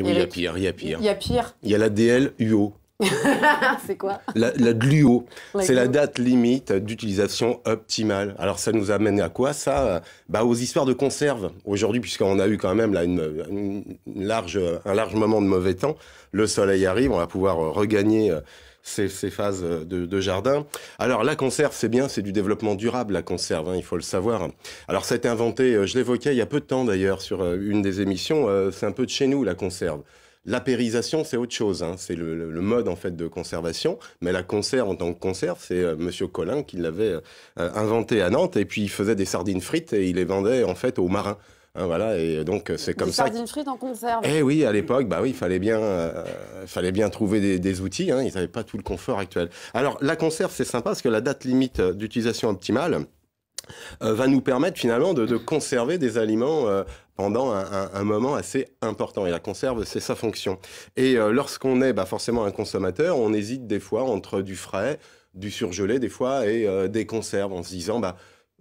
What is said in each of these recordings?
Oui, il y a pire, il y a pire. Il y a pire. Il y a la DLUO. C'est quoi? La GLUO, c'est la date limite d'utilisation optimale. Alors ça nous amène à quoi ça? Aux histoires de conserve. Aujourd'hui, puisqu'on a eu quand même là un large moment de mauvais temps, le soleil arrive, on va pouvoir regagner ces phases de jardin. Alors la conserve, c'est bien, c'est du développement durable, la conserve, hein, il faut le savoir. Alors ça a été inventé, je l'évoquais il y a peu de temps d'ailleurs sur une des émissions, c'est un peu de chez nous la conserve. L'apérisation, c'est autre chose, hein. C'est le mode en fait de conservation, mais la conserve en tant que conserve, c'est Monsieur Collin qui l'avait inventé à Nantes, et puis il faisait des sardines frites et il les vendait en fait aux marins. Hein, voilà, et donc c'est comme ça. Des sardines frites en conserve. Eh oui, à l'époque, oui, il fallait bien trouver des outils. Hein, ils n'avaient pas tout le confort actuel. Alors la conserve, c'est sympa parce que la date limite d'utilisation optimale va nous permettre finalement de conserver des aliments pendant un moment assez important. Et la conserve, c'est sa fonction. Et lorsqu'on est forcément un consommateur, on hésite des fois entre du frais, du surgelé des fois, et des conserves, en se disant,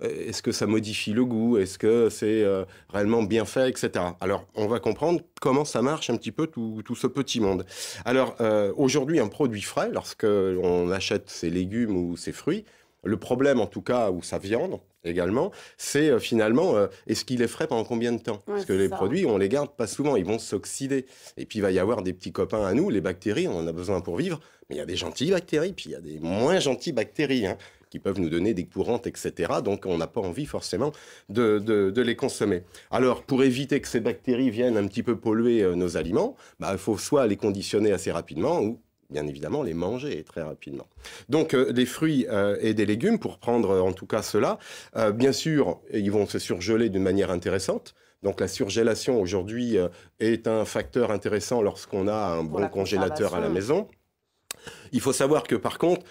est-ce que ça modifie le goût? Est-ce que c'est réellement bien fait, etc. Alors, on va comprendre comment ça marche un petit peu tout ce petit monde. Alors, aujourd'hui, un produit frais, lorsqu'on achète ses légumes ou ses fruits, le problème, en tout cas, ou sa viande également, c'est finalement, est-ce qu'il est frais pendant combien de temps? Parce que les produits, on les garde pas souvent, ils vont s'oxyder. Et puis, il va y avoir des petits copains à nous, les bactéries, on en a besoin pour vivre, mais il y a des gentilles bactéries, puis il y a des moins gentilles bactéries, hein, qui peuvent nous donner des courantes, etc. Donc, on n'a pas envie forcément de les consommer. Alors, pour éviter que ces bactéries viennent un petit peu polluer nos aliments, il faut soit les conditionner assez rapidement, ou bien évidemment, les manger très rapidement. Donc, des fruits et des légumes, pour prendre en tout cas cela, bien sûr, ils vont se surgeler d'une manière intéressante. Donc, la surgélation, aujourd'hui, est un facteur intéressant lorsqu'on a un bon congélateur à la maison. Il faut savoir que, par contre,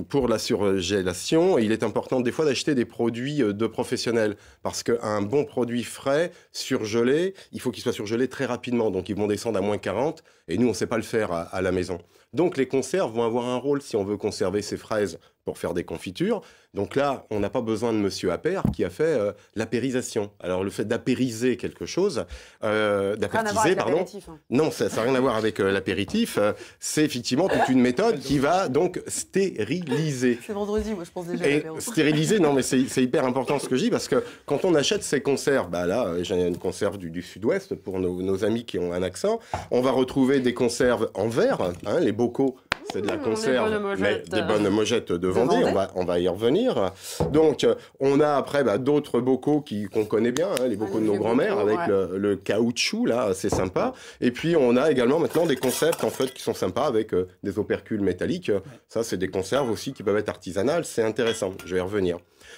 pour la surgélation, il est important des fois d'acheter des produits de professionnels. Parce qu'un bon produit frais, surgelé, il faut qu'il soit surgelé très rapidement. Donc, ils vont descendre à moins 40. Et nous, on ne sait pas le faire à la maison. Donc, les conserves vont avoir un rôle si on veut conserver ses fraises pour faire des confitures. Donc là, on n'a pas besoin de Monsieur Appert qui a fait l'apérisation. Alors, le fait d'apériser quelque chose, d'apériser, pardon. Hein. Non, ça n'a rien à voir avec l'apéritif. C'est effectivement toute une méthode qui va donc stériliser. C'est vendredi, moi je pense déjà. Et stériliser, non, mais c'est hyper important ce que je dis, parce que quand on achète ces conserves, là, j'ai une conserve du sud-ouest pour nos amis qui ont un accent, on va retrouver des conserves en verre, hein, les bocaux. C'est de la conserve, mais des bonnes mojettes de Vendée, on va y revenir. Donc, on a après d'autres bocaux qu'on connaît bien, hein, les bocaux de nos grands-mères, avec le caoutchouc, là, c'est sympa. Et puis, on a également maintenant des concepts, en fait, qui sont sympas, avec des opercules métalliques. Ça, c'est des conserves aussi qui peuvent être artisanales, c'est intéressant, je vais y revenir.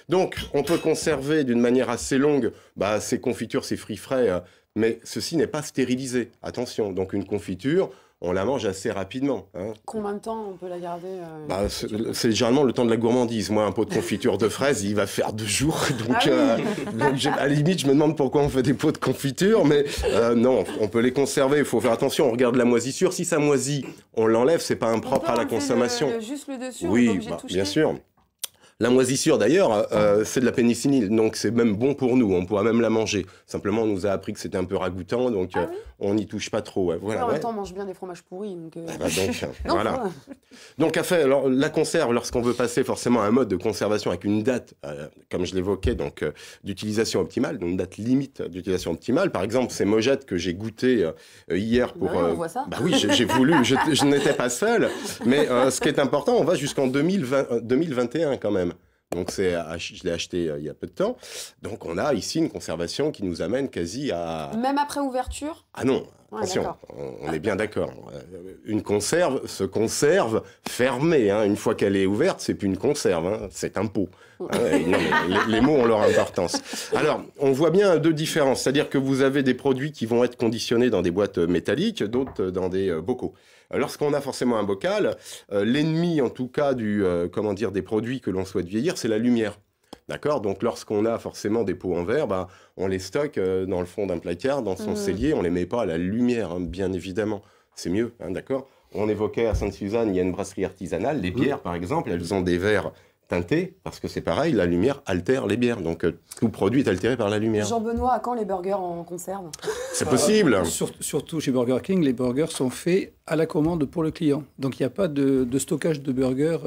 Donc, on peut conserver d'une manière assez longue ces confitures, ces fruits frais, mais ceci n'est pas stérilisé. Attention, donc une confiture, on la mange assez rapidement. Hein. Combien de temps on peut la garder c'est généralement le temps de la gourmandise. Moi, un pot de confiture de fraises, il va faire 2 jours. Donc, donc à la limite, je me demande pourquoi on fait des pots de confiture. Mais non, on peut les conserver. Il faut faire attention. On regarde la moisissure. Si ça moisit, on l'enlève. C'est pas impropre à la consommation. Juste le dessus, oui, bien sûr. La moisissure, d'ailleurs, c'est de la pénicilline, donc c'est même bon pour nous, on pourra même la manger. Simplement, on nous a appris que c'était un peu ragoûtant, donc on n'y touche pas trop. Ouais. Voilà, en même temps, on mange bien des fromages pourris. Donc, non, voilà. Donc, alors, la conserve, lorsqu'on veut passer forcément à un mode de conservation avec une date, comme je l'évoquais, donc d'utilisation optimale, donc une date limite d'utilisation optimale. Par exemple, ces mojettes que j'ai goûtées hier pour... on voit ça. Oui, j'ai voulu, je n'étais pas seul, mais ce qui est important, on va jusqu'en 2021 quand même. Donc, je l'ai acheté il y a peu de temps. Donc, on a ici une conservation qui nous amène quasi à... Même après ouverture? Ah non, attention, on est bien d'accord. Une conserve se conserve fermée. Hein. Une fois qu'elle est ouverte, c'est plus une conserve, hein. C'est un pot. Non, mais les mots ont leur importance. Alors, on voit bien 2 différences. C'est-à-dire que vous avez des produits qui vont être conditionnés dans des boîtes métalliques, d'autres dans des bocaux. Lorsqu'on a forcément un bocal, l'ennemi, en tout cas, des produits que l'on souhaite vieillir, c'est la lumière. D'accord? Donc, lorsqu'on a forcément des pots en verre, on les stocke dans le fond d'un placard, dans son cellier. On ne les met pas à la lumière, hein, bien évidemment. C'est mieux, hein, d'accord? On évoquait à Sainte-Suzanne, il y a une brasserie artisanale. Les bières, par exemple, elles ont des verres teintées, parce que c'est pareil, la lumière altère les bières. Donc tout produit est altéré par la lumière. Jean-Benoît, à quand les burgers en conserve? C'est possible. Surtout chez Burger King, les burgers sont faits à la commande pour le client. Donc il n'y a pas de stockage de burgers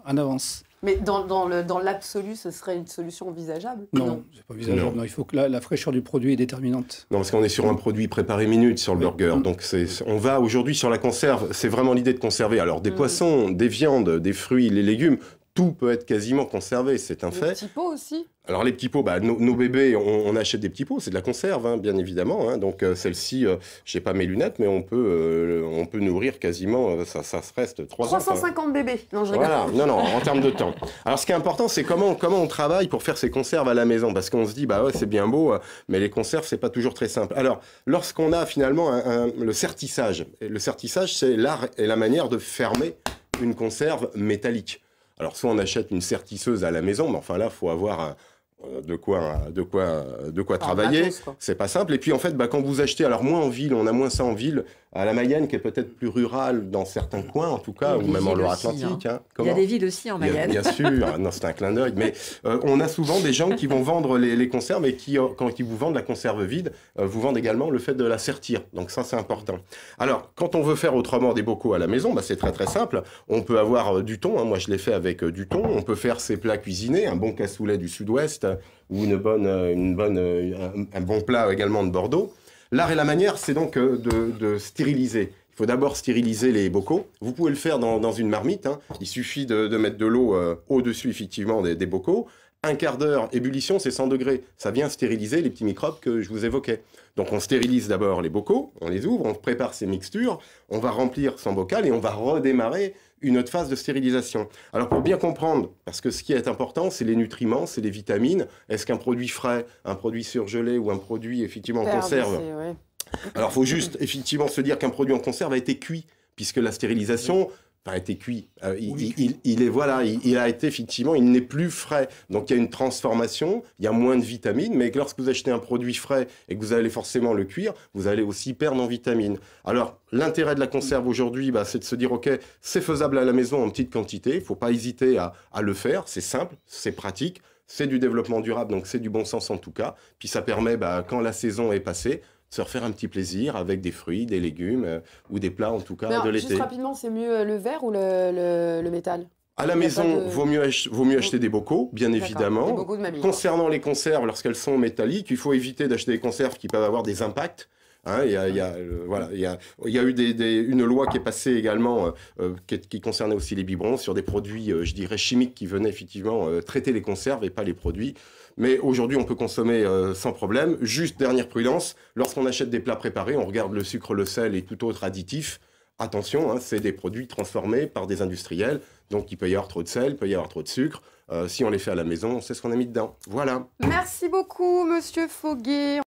en avance. Mais dans l'absolu, ce serait une solution envisageable? Non, c'est pas envisageable. Non, il faut que la fraîcheur du produit est déterminante. Non, parce qu'on est sur un produit préparé minute sur le burger. Donc on va aujourd'hui sur la conserve. C'est vraiment l'idée de conserver. Alors des poissons, des viandes, des fruits, les légumes, tout peut être quasiment conservé, c'est un fait. Les petits pots aussi? Alors les petits pots, nos bébés, on achète des petits pots, c'est de la conserve, hein, bien évidemment. Hein. Donc celle-ci, je sais pas mes lunettes, mais on peut nourrir quasiment, ça se reste 3 ans. 350 bébés. Non, je rigole. Voilà, non, en termes de temps. Alors ce qui est important, c'est comment on travaille pour faire ces conserves à la maison, parce qu'on se dit, bah ouais, c'est bien beau, mais les conserves, c'est pas toujours très simple. Alors, lorsqu'on a finalement le sertissage, c'est l'art et la manière de fermer une conserve métallique. Alors, soit on achète une sertisseuse à la maison, mais enfin là, il faut avoir de quoi travailler. C'est pas simple. Et puis, en fait, quand vous achetez, alors moins en ville, on a moins ça en ville, à la Mayenne, qui est peut-être plus rurale dans certains coins, en tout cas, ou même en Loire-Atlantique. Hein. Il y a des villes aussi en Mayenne. Bien sûr, non, c'est un clin d'œil. Mais on a souvent des gens qui vont vendre les conserves et qui, quand ils vous vendent la conserve vide, vous vendent également le fait de la sertir. Donc ça, c'est important. Alors, quand on veut faire autrement des bocaux à la maison, c'est très très simple. On peut avoir du thon. Hein. Moi, je l'ai fait avec du thon. On peut faire ses plats cuisinés, un bon cassoulet du sud-ouest ou un bon plat également de Bordeaux. L'art et la manière, c'est donc de stériliser. Il faut d'abord stériliser les bocaux. Vous pouvez le faire dans une marmite. Hein. Il suffit de mettre de l'eau au-dessus, effectivement, des bocaux. Un quart d'heure, ébullition, c'est 100 degrés. Ça vient stériliser les petits microbes que je vous évoquais. Donc on stérilise d'abord les bocaux, on les ouvre, on prépare ces mixtures, on va remplir son bocal et on va redémarrer une autre phase de stérilisation. Alors pour bien comprendre, parce que ce qui est important, c'est les nutriments, c'est les vitamines. Est-ce qu'un produit frais, un produit surgelé ou un produit effectivement en conserve? Alors il faut juste effectivement se dire qu'un produit en conserve a été cuit, puisque la stérilisation a été cuit. Il a été effectivement, il n'est plus frais. Donc il y a une transformation, il y a moins de vitamines, mais lorsque vous achetez un produit frais et que vous allez forcément le cuire, vous allez aussi perdre en vitamines. Alors l'intérêt de la conserve aujourd'hui, c'est de se dire, ok, c'est faisable à la maison en petite quantité, il ne faut pas hésiter à le faire, c'est simple, c'est pratique, c'est du développement durable, donc c'est du bon sens en tout cas. Puis ça permet, quand la saison est passée, se refaire un petit plaisir avec des fruits, des légumes ou des plats en tout cas de l'été. Juste rapidement, c'est mieux le verre ou le métal? À la maison, vaut mieux acheter des bocaux, bien évidemment. Des bocaux de mamie. Concernant les conserves, lorsqu'elles sont métalliques, il faut éviter d'acheter des conserves qui peuvent avoir des impacts. Hein, il y a eu une loi qui est passée également qui concernait aussi les biberons sur des produits, je dirais, chimiques qui venaient effectivement traiter les conserves et pas les produits. Mais aujourd'hui, on peut consommer sans problème. Juste dernière prudence, lorsqu'on achète des plats préparés, on regarde le sucre, le sel et tout autre additif. Attention, hein, c'est des produits transformés par des industriels. Donc il peut y avoir trop de sel, il peut y avoir trop de sucre. Si on les fait à la maison, on sait ce qu'on a mis dedans. Voilà. Merci beaucoup, Monsieur Foguet.